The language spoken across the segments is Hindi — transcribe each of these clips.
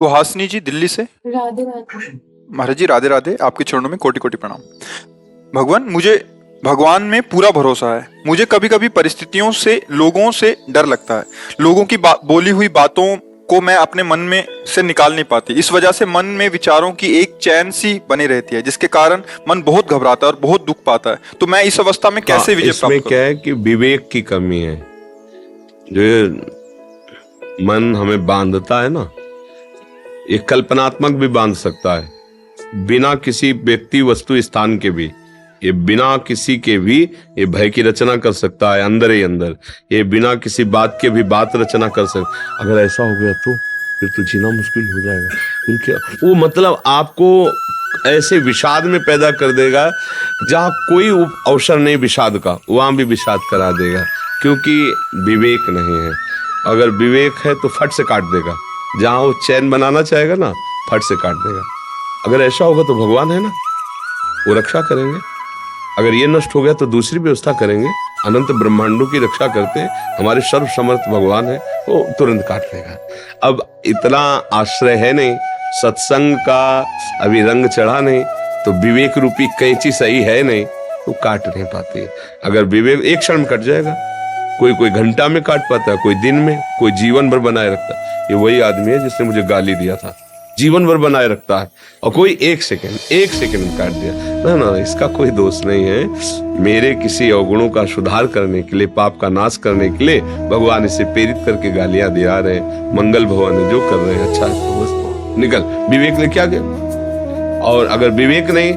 तो हासनी जी दिल्ली से। राधे राधे। महाराज जी राधे राधे, आपके चरणों में कोटि कोटि प्रणाम। भगवान, मुझे भगवान में पूरा भरोसा है। मुझे कभी कभी परिस्थितियों से, लोगों से डर लगता है। लोगों की बोली हुई बातों को मैं अपने मन में से निकाल नहीं पाती। इस वजह से मन में विचारों की एक चैन सी बनी रहती है, जिसके कारण मन बहुत घबराता है और बहुत दुख पाता है। तो मैं इस अवस्था में कैसे विजय इसमें प्राप्त क्या करूं? है कि विवेक की कमी है। जो ये मन हमें बांधता है ना, ये कल्पनात्मक भी बांध सकता है, बिना किसी व्यक्ति वस्तु स्थान के भी। ये बिना किसी के भी ये भय की रचना कर सकता है अंदर ही अंदर। ये बिना किसी बात के भी बात रचना कर सकता। अगर ऐसा हो गया तो फिर तो जीना मुश्किल हो जाएगा। फिर क्या वो मतलब आपको ऐसे विषाद में पैदा कर देगा जहां कोई अवसर नहीं विषाद का, वहां भी विषाद करा देगा, क्योंकि विवेक नहीं है। अगर विवेक है तो फट से काट देगा। जहां वो चैन बनाना चाहेगा ना, फट से काट देगा। अगर ऐसा होगा तो भगवान है ना, वो रक्षा करेंगे। अगर ये नष्ट हो गया तो दूसरी व्यवस्था करेंगे। अनंत ब्रह्मांडों की रक्षा करते हैं हमारे सर्व समर्थ भगवान है, वो तुरंत काट देगा। अब इतना आश्रय है नहीं, सत्संग का अभी रंग चढ़ा नहीं, तो विवेक रूपी कैंची सही है नहीं, तो काट नहीं पाती। अगर विवेक एक क्षण में कट जाएगा। कोई घंटा में काट पाता है, कोई दिन में, कोई जीवन भर बनाए रखता है। ये वही आदमी है जिसने मुझे गाली दिया था, जीवन भर बनाए रखता है, और कोई एक सेकंड में काट दिया। ना, इसका कोई दोष नहीं है। मेरे किसी अवगुणों का सुधार करने के लिए, पाप का नाश करने के लिए भगवान इसे प्रेरित करके गालियां दिया रहे हैं। मंगल भवन है जो कर रहे हैं, अच्छा है बस निकल। विवेक ने क्या किया? और अगर विवेक नहीं,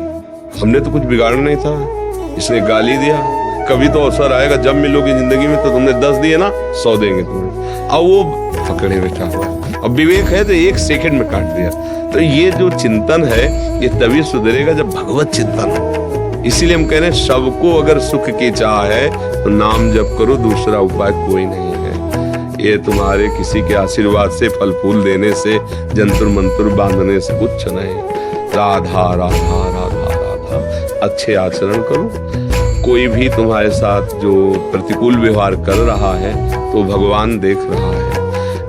हमने तो कुछ बिगाड़ना नहीं था, इसने गाली दिया। कभी तो अवसर आएगा जब मिलोगी जिंदगी में, तो तुमने 10 दिए ना, 100 देंगे तुम्हें। अब वो पकड़े बैठा हुआ। अब विवेक है तो एक सेकंड में काट दिया। तो ये जो चिंतन है, ये तभी सुधरेगा जब भगवत चिंतन हो। इसीलिए हम कह रहे हैं, सबको अगर सुख की चाह है तो नाम जप करो, दूसरा उपाय कोई नहीं है। ये तुम्हारे किसी के आशीर्वाद से, फल फूल देने से, जंतर मंत्र बांधने से कुछ नहीं। राधा राधा राधा राधा, अच्छे आचरण करो। कोई भी तुम्हारे साथ जो प्रतिकूल व्यवहार कर रहा है तो भगवान देख रहा है।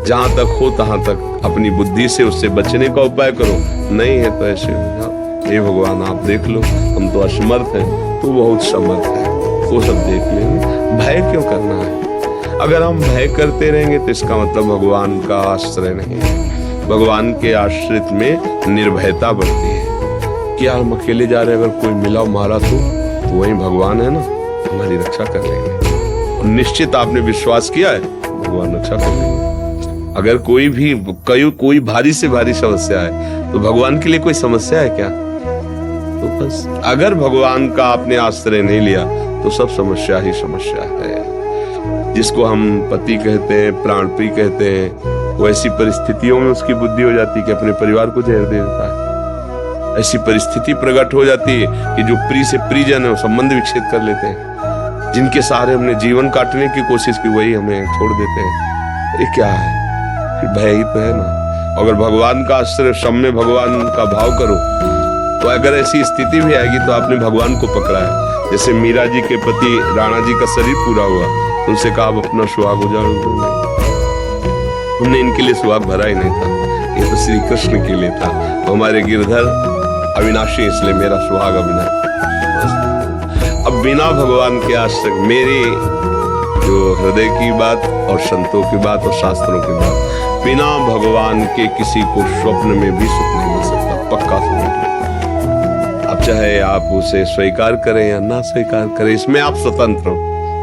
जहां तक हो तहां तक अपनी बुद्धि से उससे बचने का उपाय करो। नहीं है तो ऐसे हो जाओ, हे भगवान आप देख लो, हम तो असमर्थ हैं, तू बहुत समर्थ है, वो सब देख लेंगे। भय क्यों करना है? अगर हम भय करते रहेंगे तो इसका मतलब भगवान का आश्रय नहीं है। भगवान के आश्रित में निर्भयता बढ़ती है कि यार हम अकेले जा रहे हैं, अगर कोई मिला मारा तो वही भगवान है ना, हमारी रक्षा कर लेंगे। और निश्चित आपने विश्वास किया है, भगवान रक्षा कर लेंगे। अगर कोई भारी से भारी समस्या है तो भगवान के लिए कोई समस्या है क्या? तो बस अगर भगवान का आपने आश्रय नहीं लिया तो सब समस्या ही समस्या है। जिसको हम पति कहते हैं, प्राण प्रिय कहते हैं, वो ऐसी परिस्थितियों में उसकी बुद्धि हो जाती है कि अपने परिवार को जहर दे देता है। ऐसी परिस्थिति प्रकट हो जाती है कि जो प्रिय से प्रियजन है वो संबंध विच्छेद कर लेते हैं। जिनके सहारे हमने जीवन काटने की कोशिश की, वही हमें छोड़ देते हैं। ये क्या है? फिर भय ही तो है ना। अगर भगवान का आश्रय, सब में भगवान का भाव करो, तो अगर ऐसी स्थिति भी आएगी तो आपने भगवान को पकड़ा है। जैसे मीरा जी के पति राणा जी का शरीर पूरा हुआ, उनसे कहा आप अपना सुहाग उजाड़ दो। उनने इनके लिए सुहाग भरा ही नहीं था, ये तो श्री कृष्ण के लिए था। हमारे गिरधर अविनाशी, इसलिए मेरा सुहाग अविनाशी। अब बिना भगवान के आश्रय, मेरी जो हृदय की बात और संतों की बात और शास्त्रों की बात, बिना भगवान के किसी को स्वप्न में भी सुख नहीं मिल सकता, पक्का समझ लो। अब चाहे आप उसे स्वीकार करें या ना स्वीकार करें, इसमें आप स्वतंत्र हो।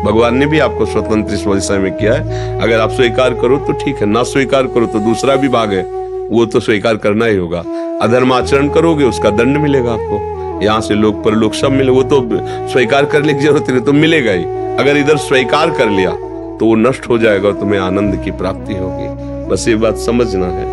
भगवान ने भी आपको स्वतंत्र इस विषय में किया है। अगर आप स्वीकार करो तो ठीक है, ना स्वीकार करो तो दूसरा भी भाग है, वो तो स्वीकार करना ही होगा। अधर्म आचरण करोगे उसका दंड मिलेगा आपको। यहाँ से लोक परलोक सब मिले, वो तो स्वीकार करने की जरूरत नहीं, तो मिलेगा ही। अगर इधर स्वीकार कर लिया तो वो नष्ट हो जाएगा और तुम्हें आनंद की प्राप्ति होगी। बस ये बात समझना है।